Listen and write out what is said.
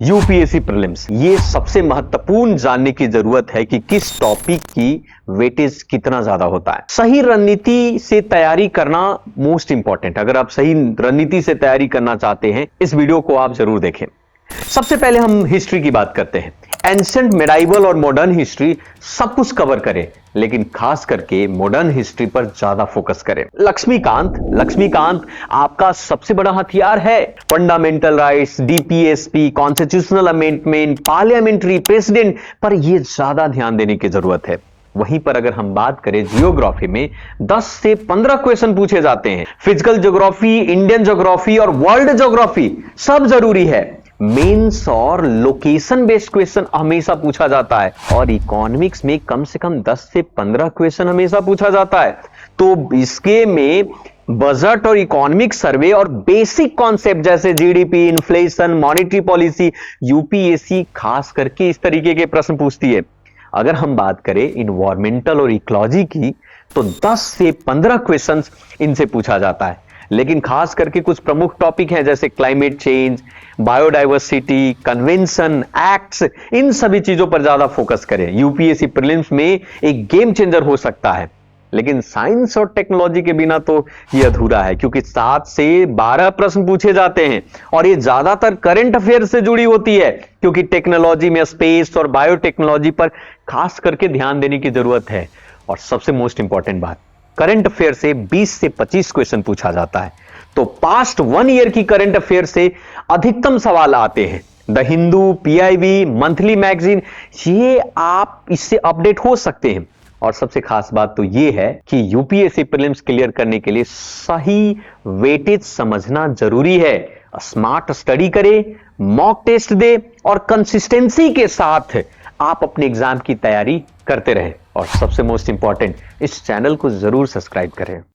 UPSC prelims, ये सबसे महत्वपूर्ण जानने की जरूरत है कि किस टॉपिक की वेटेज कितना ज्यादा होता है। सही रणनीति से तैयारी करना मोस्ट इंपॉर्टेंट। अगर आप सही रणनीति से तैयारी करना चाहते हैं, इस वीडियो को आप जरूर देखें। सबसे पहले हम हिस्ट्री की बात करते हैं। एंशिएंट, मेडाइवल और मॉडर्न हिस्ट्री सब कुछ कवर करें, लेकिन खास करके मॉडर्न हिस्ट्री पर ज्यादा फोकस करें। लक्ष्मीकांत आपका सबसे बड़ा हथियार है। Fundamental rights, DPSP, constitutional amendment, parliamentary, president पर यह ज्यादा ध्यान देने की जरूरत है। वहीं पर अगर हम बात करें जियोग्राफी में 10 से 15 क्वेश्चन पूछे जाते हैं। फिजिकल ज्योग्राफी, इंडियन ज्योग्राफी और वर्ल्ड ज्योग्राफी सब जरूरी है। मेंस और लोकेशन बेस्ड क्वेश्चन हमेशा पूछा जाता है और इकोनॉमिक्स में कम से कम 10 से 15 क्वेश्चन हमेशा पूछा जाता है। तो इसके में बजट और इकोनॉमिक सर्वे और बेसिक कॉन्सेप्ट जैसे GDP, inflation, monetary policy, UPSC खास करके इस तरीके के प्रश्न पूछती है। अगर हम बात करें इन्वायरमेंटल और इकोलॉजी की, तो 10 से 15 क्वेश्चंस इनसे पूछा जाता है। लेकिन खास करके कुछ प्रमुख टॉपिक हैं जैसे climate change, biodiversity, convention, acts, इन सभी चीजों पर ज्यादा फोकस करें। यूपीएससी प्रीलिम्स में एक गेम चेंजर हो सकता है। लेकिन साइंस और टेक्नोलॉजी के बिना तो यह अधूरा है, क्योंकि 7 से 12 प्रश्न पूछे जाते हैं और ये ज्यादातर करंट अफेयर से जुड़ी होती है, क्योंकि टेक्नोलॉजी में स्पेस और बायोटेक्नोलॉजी पर खास करके ध्यान देने की जरूरत है। और सबसे मोस्ट इंपॉर्टेंट बात, करंट अफेयर से 20 से 25 क्वेश्चन पूछा जाता है। तो पास्ट 1 ईयर की करंट अफेयर से अधिकतम सवाल आते हैं। The Hindu, PIB, monthly magazine, ये आप इससे अपडेट हो सकते हैं। और सबसे खास बात तो यह है कि यूपीएससी प्रीलिम्स क्लियर करने के लिए सही वेटेज समझना जरूरी है। स्मार्ट स्टडी करें, मॉक टेस्ट दे और कंसिस्टेंसी के साथ आप अपने एग्जाम की तैयारी करते रहें। और सबसे मोस्ट इंपॉर्टेंट, इस चैनल को जरूर सब्सक्राइब करें।